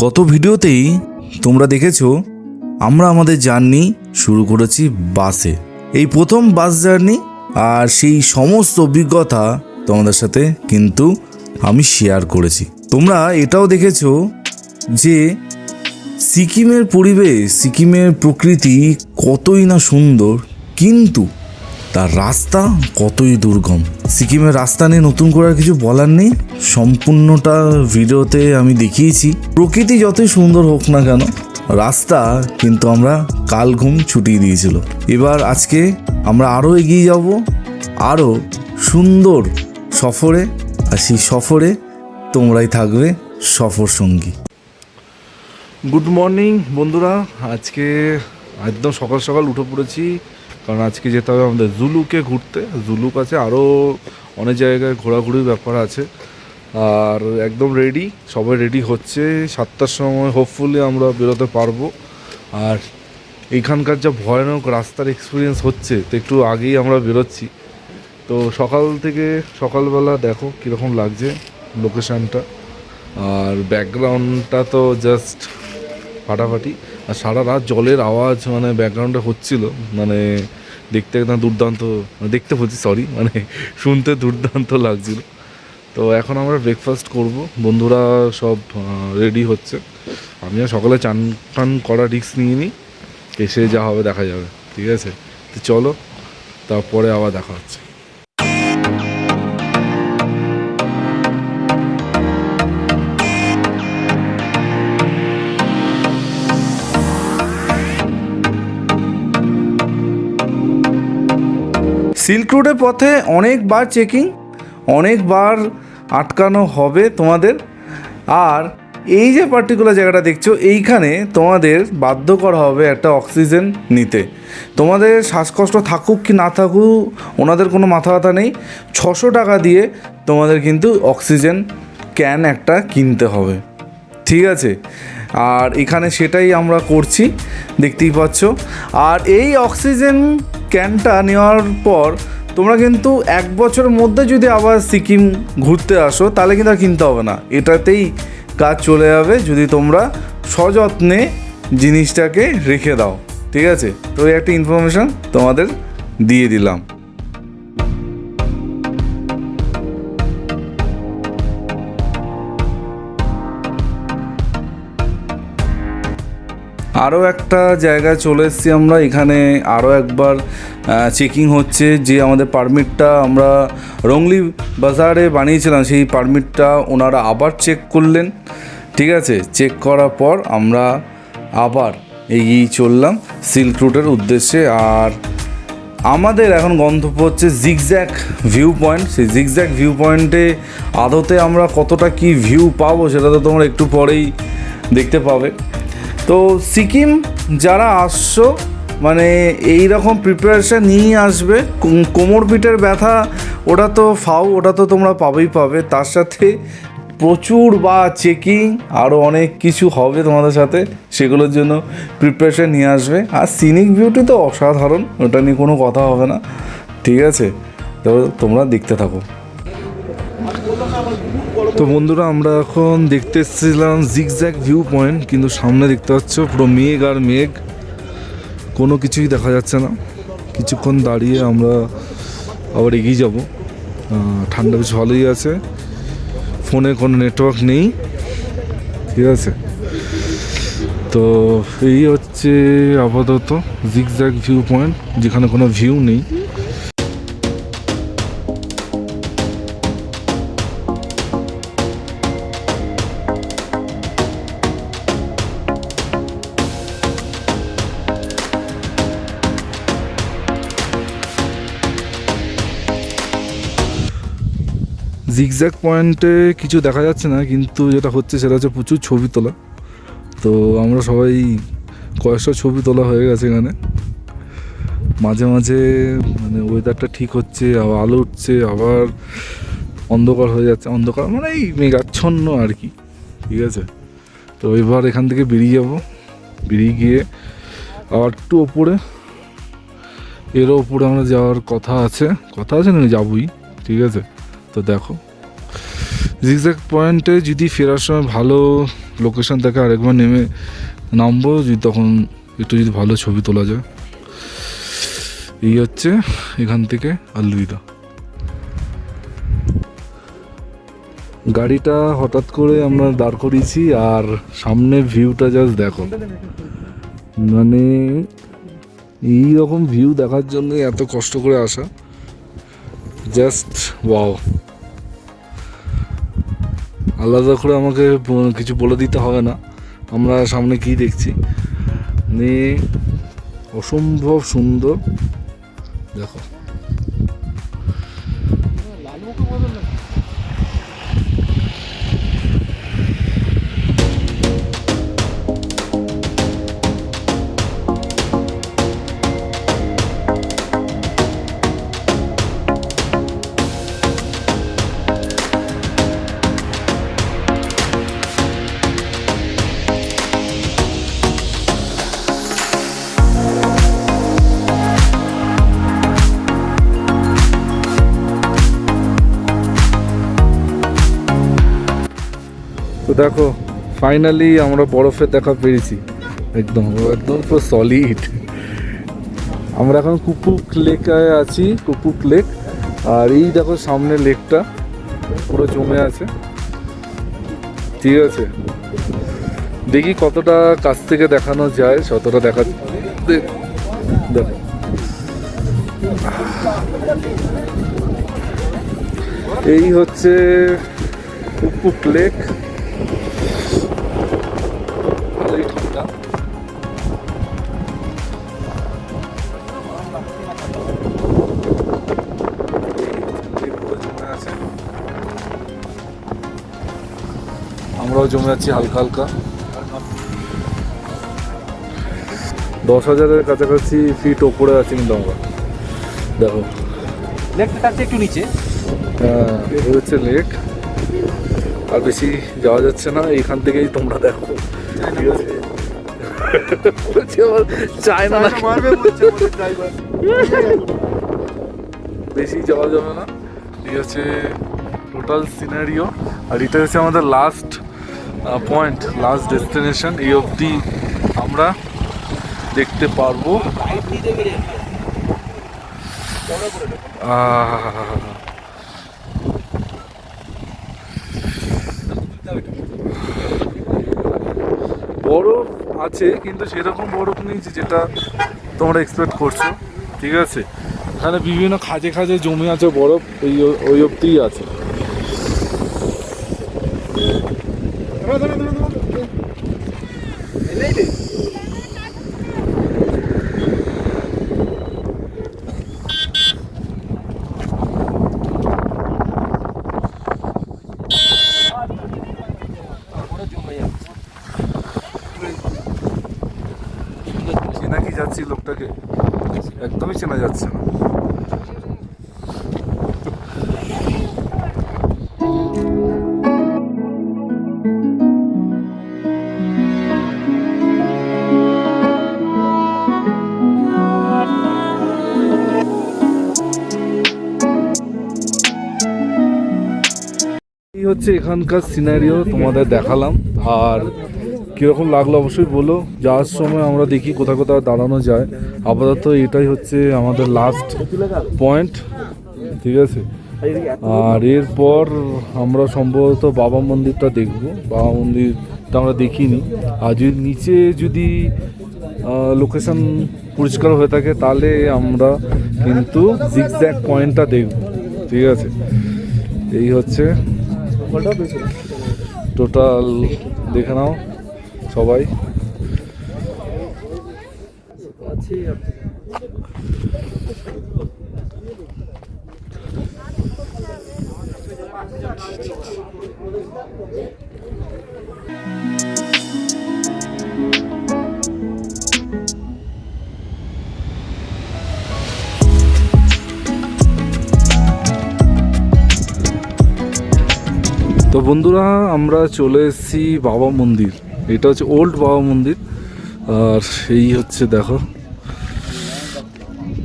গত ভিডিওতেই তোমরা দেখেছো আমরা আমাদের জার্নি শুরু করেছি বাসে। এই প্রথম বাস জার্নি, আর সেই সমস্ত অভিজ্ঞতা তোমাদের সাথে কিন্তু আমি শেয়ার করেছি। তোমরা এটাও দেখেছো যে সিকিমের পরিবেশ, সিকিমের প্রকৃতি কতই না সুন্দর, কিন্তু তার রাস্তা কতই দুর্গম। সিকিমের রাস্তা নিয়ে নতুন করে আর কিছু বলার নেই, সম্পূর্ণটা ভিডিওতে আমি দেখিয়েছি। প্রকৃতি যতই সুন্দর হোক না কেন, রাস্তা কিন্তু আমরা কাল ঘুম ছুটিয়ে দিয়েছিল। এবার আজকে আমরা আরও এগিয়ে যাব, আরও সুন্দর সফরে, আর সেই সফরে তোমরাই থাকবে সফর সঙ্গী। গুড মর্নিং বন্ধুরা, আজকে একদম সকাল সকাল উঠে পড়েছি, কারণ আজকে যেতে হবে আমাদের জুলুকে ঘুরতে। জুলুক আছে, আরও অনেক জায়গায় ঘোরাঘুরির ব্যাপার আছে। আর একদম রেডি, সবাই রেডি হচ্ছে। 7টার সময় হোপফুলি আমরা বেরোতে পারবো। আর এইখানকার যা ভয়ানক রাস্তার এক্সপিরিয়েন্স হচ্ছে, তো একটু আগেই আমরা বেরোচ্ছি। তো সকালবেলা দেখো কীরকম লাগছে লোকেশানটা, আর ব্যাকগ্রাউন্ডটা তো জাস্ট ফাটাফাটি। আর সারা রাত জলের আওয়াজ মানে ব্যাকগ্রাউন্ডে হচ্ছিল, মানে দেখতে একদম দুর্দান্ত, দেখতে বলছি সরি, মানে শুনতে দুর্দান্ত লাগছিল। তো এখন আমরা ব্রেকফাস্ট করব, বন্ধুরা সব রেডি হচ্ছে। আমিও সকালে চান টান করা রিস্ক নিয়ে নিই, এসে যা হবে দেখা যাবে, ঠিক আছে? তো চলো, তারপরে আবার দেখা হচ্ছে। সিল্ক রোডের পথে অনেকবার চেকিং, অনেকবার আটকানো হবে তোমাদের। আর এই যে পার্টিকুলার জায়গাটা দেখছো, এইখানে তোমাদের বাধ্য করা হবে একটা অক্সিজেন নিতে। তোমাদের শ্বাসকষ্ট থাকুক কি না থাকুক, ওনাদের কোনো মাথা ব্যথা নেই। 600 টাকা দিয়ে তোমাদের কিন্তু অক্সিজেন ক্যান একটা কিনতে হবে, ঠিক আছে? আর এখানে সেটাই আমরা করছি, দেখতেই পাচ্ছ। আর এই অক্সিজেন ক্যানটা নেওয়ার পর তোমরা কিন্তু 1 বছরের মধ্যে যদি আবার সিকিম ঘুরতে আসো, তাহলে কিন্তু আর কিনতে হবে না, এটাতেই কাজ চলে যাবে যদি তোমরা সযত্নে জিনিসটাকে রেখে দাও, ঠিক আছে? তো এই একটা ইনফরমেশান তোমাদের দিয়ে দিলাম। আরও একটা জায়গায় চলে এসেছি আমরা। এখানে আরও একবার চেকিং হচ্ছে, যে আমাদের পারমিটটা আমরা রংলি বাজারে বানিয়েছিলাম, সেই পারমিটটা ওনারা আবার চেক করলেন, ঠিক আছে? চেক করার পর আমরা আবার এগিয়ে চললাম সিল্ক রুটের উদ্দেশ্যে। আর আমাদের এখন গন্তব্য হচ্ছে জিগজ্যাগ ভিউ পয়েন্ট। সেই জিগজ্যাগ ভিউ পয়েন্টে আদতে আমরা কতটা কি ভিউ পাবো, সেটা তো তোমরা একটু পরেই দেখতে পাবে। তো সিকিম যারা আসছো, মানে এই রকম প্রিপারেশান নিয়ে আসবে। কোমর পিঠের ব্যথা ওটা তো ওটা তো তোমরা পাবে। তার সাথে প্রচুর চেকিং আরও অনেক কিছু হবে তোমাদের সাথে, সেগুলোর জন্য প্রিপারেশান নিয়ে আসবে। আর সিনিক বিউটি তো অসাধারণ, ওটা নিয়ে কোনো কথা হবে না, ঠিক আছে? তো তোমরা দেখতে থাকো। তো বন্ধুরা, আমরা এখন দেখতে এসেছিলাম জিগজ্যাগ ভিউ পয়েন্ট, কিন্তু সামনে দেখতে পাচ্ছ পুরো মেঘ আর মেঘ, কোনো কিছুই দেখা যাচ্ছে না। কিছুক্ষণ দাঁড়িয়ে আমরা আবার এগিয়ে যাব। ঠান্ডা বেশ ভালোই আছে, ফোনে কোনো নেটওয়ার্ক নেই, ঠিক আছে? তো এই হচ্ছে আপাতত জিগজ্যাগ ভিউ পয়েন্ট, যেখানে কোনো ভিউ নেই। জিগজ্যাগ পয়েন্টে কিছু দেখা যাচ্ছে না, কিন্তু যেটা হচ্ছে সেটা হচ্ছে প্রচুর ছবি তোলা। তো আমরা সবাই কয়েকশো ছবি তোলা হয়ে গেছে এখানে। মাঝে মাঝে মানে ওয়েদারটা ঠিক হচ্ছে, আবার আলো উঠছে, আবার অন্ধকার হয়ে যাচ্ছে। অন্ধকার মানে এই মেঘাচ্ছন্ন আর কি, ঠিক আছে? তো এবার এখান থেকে বেরিয়ে যাব, বেরিয়ে গিয়ে আবার একটু ওপরে, এরও ওপরে আমরা যাওয়ার কথা আছে না, যাবই, ঠিক আছে? তো দেখো জিগজ্যাগ পয়েন্টে যদি ফেরার সময় ভালো লোকেশন থেকে আরেকবার নামবো যদি তখন একটু যদি ভালো ছবি তোলা যায়। এই হচ্ছে এখান থেকে আলুইদা। গাড়িটা হঠাৎ করে আমরা দাঁড় করিয়েছি আর সামনে ভিউটা জাস্ট দেখো, মানে এই রকম ভিউ দেখার জন্য এত কষ্ট করে আসা, জাস্ট ওয়াও। আলাদা করে আমাকে কিছু বলে দিতে হবে না, আমরা সামনে কি দেখছি, মানে অসম্ভব সুন্দর। দেখো তো দেখো ফাইনালি আমরা বরফের দেখা পেয়েছি, একদম একদম পুরো সলিড। আমরা এখন কুপুক লেকে আছি, কুপুক লেক। আর এই দেখো সামনে লেকটা পুরো জমে আছে, ঠিক আছে। দেখি কতটা কাছ থেকে দেখানো যায়, ততটা দেখা। দেখো এই হচ্ছে কুপুক লেক, ভালোই ঠান্ডা। আমরাও জমে আছি হালকা হালকা। 10,000-এর কাছাকাছি ফিট ওপরে আছে কিন্তু আমরা। দেখো লেকটা একটু নিচে, হ্যাঁ এই হচ্ছে লেক। আর বেশি যাওয়া যাচ্ছে না, এইখান থেকেই তোমরা দেখো, ঠিক আছে। চায় না, বেশি যাওয়া যাবে না, এই হচ্ছে টোটাল সিনারিও। আর এটা হচ্ছে আমাদের লাস্ট পয়েন্ট, লাস্ট ডেস্টিনেশন। এই অবধি আমরা দেখতে পারবো। বরফ আছে কিন্তু সেরকম বরফ নেই যেটা তোমরা এক্সপেক্ট করছো, ঠিক আছে। এখানে বিভিন্ন খাঁজে খাঁজে জমে আছে বরফ, ওই অবধিই আছে। চেনা কি যাচ্ছি লোকটাকে? একদমই চেনা যাচ্ছে না। এই হচ্ছে এখানকার সিনারিও, তোমাদের দেখালাম। আর কীরকম লাগলো অবশ্যই বলো। যাওয়ার সময় আমরা দেখি কোথাও কোথাও দাঁড়ানো যায়। আপাতত এটাই হচ্ছে আমাদের লাস্ট পয়েন্ট, ঠিক আছে। আর এরপর আমরা সম্ভবত বাবা মন্দিরটা দেখব। বাবা মন্দিরটা আমরা দেখিনি। আর যদি নিচে যদি লোকেশন পরিষ্কার হয়ে থাকে তাহলে আমরা কিন্তু জিগজ্যাগ পয়েন্টটা দেখব, ঠিক আছে। এই হচ্ছে টোটাল, দেখে নাও সবাই। তো বন্ধুরা আমরা চলে এসেছি বাবা মন্দির। এটা হচ্ছে ওল্ড বাবা মন্দির। আর এই হচ্ছে দেখো,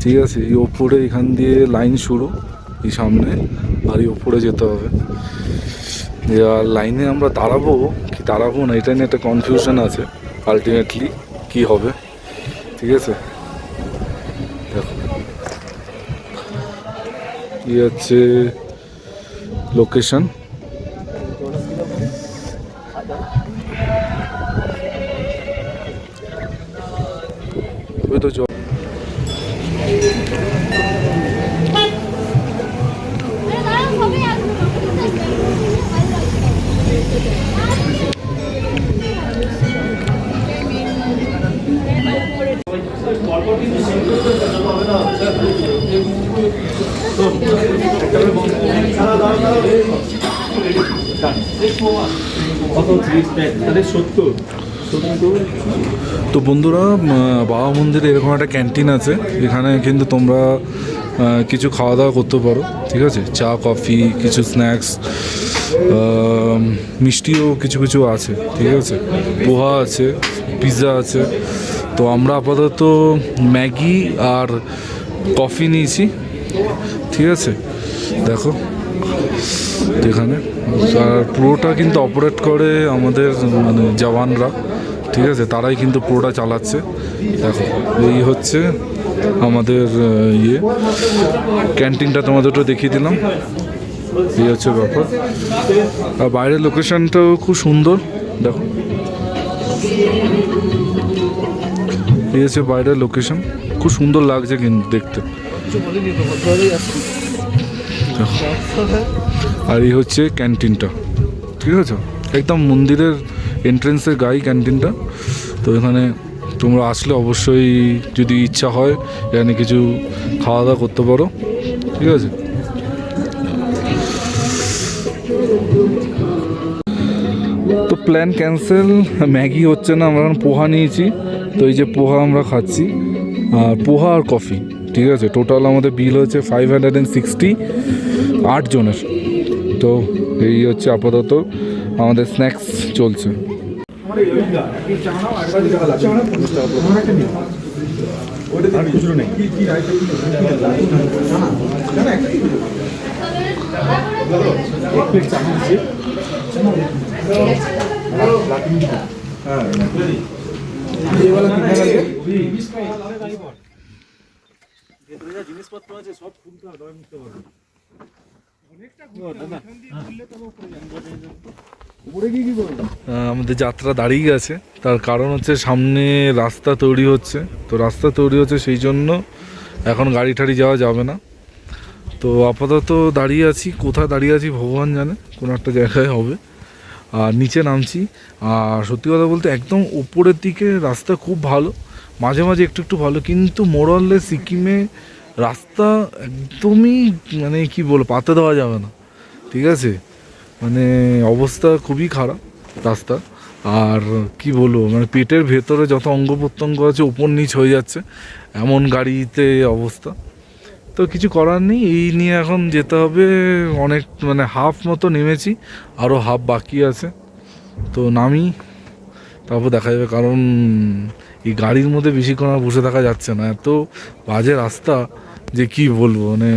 ঠিক আছে। এই ওপরে এখান দিয়ে লাইন শুরু, এই সামনে, আর এই ওপরে যেতে হবে। আর লাইনে আমরা দাঁড়াবো কি দাঁড়াবো না, এটা নিয়ে একটা কনফিউশন আছে আলটিমেটলি কি হবে। ঠিক আছে, দেখো কি হচ্ছে লোকেশন। ওই তো তো বন্ধুরা, বাবা মন্দিরে এরকম একটা ক্যান্টিন আছে, এখানে কিন্তু তোমরা কিছু খাওয়া দাওয়া করতে পারো। ঠিক আছে, চা কফি কিছু স্ন্যাক্স, মিষ্টিও কিছু কিছু আছে। ঠিক আছে, পোহা আছে, পিৎজা আছে। তো আমরা আপাতত ম্যাগি আর কফি নিয়েছি। ঠিক আছে, দেখো এখানে আর পুরোটা কিন্তু অপারেট করে আমাদের মানে জওয়ানরা। ঠিক আছে, তারাই কিন্তু পুরোটা চালাচ্ছে। দেখো এই হচ্ছে আমাদের ক্যান্টিনটা, তোমাদের তো দেখিয়ে দিলাম। এই হচ্ছে ব্যাপার। আর বাইরের লোকেশনটাও খুব সুন্দর, দেখো এই হচ্ছে বাইরের লোকেশন, খুব সুন্দর লাগছে কিন্তু দেখতে। আর এই হচ্ছে ক্যান্টিনটা। ঠিক আছে, একদম মন্দিরের এন্ট্রেন্সের গায়ে ক্যান্টিনটা। তো এখানে তোমরা আসলে অবশ্যই যদি ইচ্ছা হয় এখানে কিছু খাওয়া দাওয়া করতে পারো। ঠিক আছে, তো প্ল্যান ক্যান্সেল, ম্যাগি হচ্ছে না, আমরা এখন পোহা নিয়েছি। তো এই যে পোহা আমরা খাচ্ছি, আর পোহা আর কফি। ঠিক আছে, টোটাল আমাদের বিল হচ্ছে 560, 8 জনের। তো এই হচ্ছে আপাতত আমাদের স্ন্যাক্স চলছে। জিনিসপত্র আছে সব খুলতে হবে, আমাদের যাত্রা দাঁড়িয়ে গেছে, তার কারণ হচ্ছে সামনে রাস্তা তৈরি হচ্ছে। তো রাস্তা তৈরি হচ্ছে সেই জন্য এখন গাড়ি টাড়ি যাওয়া যাবে না। তো আপাতত দাঁড়িয়ে আছি, কোথায় দাঁড়িয়ে আছি ভগবান জানে, কোনো একটা জায়গায় হবে। আর নিচে নামছি। আর সত্যি কথা বলতে একদম উপরের দিকে রাস্তা খুব ভালো, মাঝে মাঝে একটু একটু ভালো, কিন্তু মোরালে সিকিমে রাস্তা একদমই মানে কি বলবো, পাতে দেওয়া যাবে না। ঠিক আছে, মানে অবস্থা খুবই খারাপ রাস্তা। আর কি বলবো, মানে পেটের ভেতরে যত অঙ্গ প্রত্যঙ্গ আছে উপর নিচ হয়ে যাচ্ছে, এমন গাড়িতে অবস্থা। তো কিছু করার নেই, এই নিয়ে এখন যেতে হবে। অনেক মানে হাফ মতো নেমেছি, আরও হাফ বাকি আছে। তো নামি, তারপর দেখা যাবে। কারণ এই গাড়ির মধ্যে বেশিক্ষণ আর বসে থাকা যাচ্ছে না, এত বাজে রাস্তা যে কি বলবো, মানে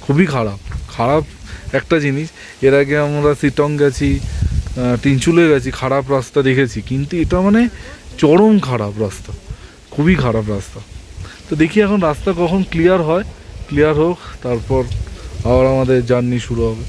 খুবই খারাপ খারাপ একটা জিনিস। এর আগে আমরা সিটং গেছি, তিনচুলে গেছি, খারাপ রাস্তা দেখেছি, কিন্তু এটা মানে চরম খারাপ রাস্তা, খুবই খারাপ রাস্তা। তো দেখি এখন রাস্তা কখন ক্লিয়ার হয়, ক্লিয়ার হোক, তারপর আবার আমাদের জার্নি শুরু হবে।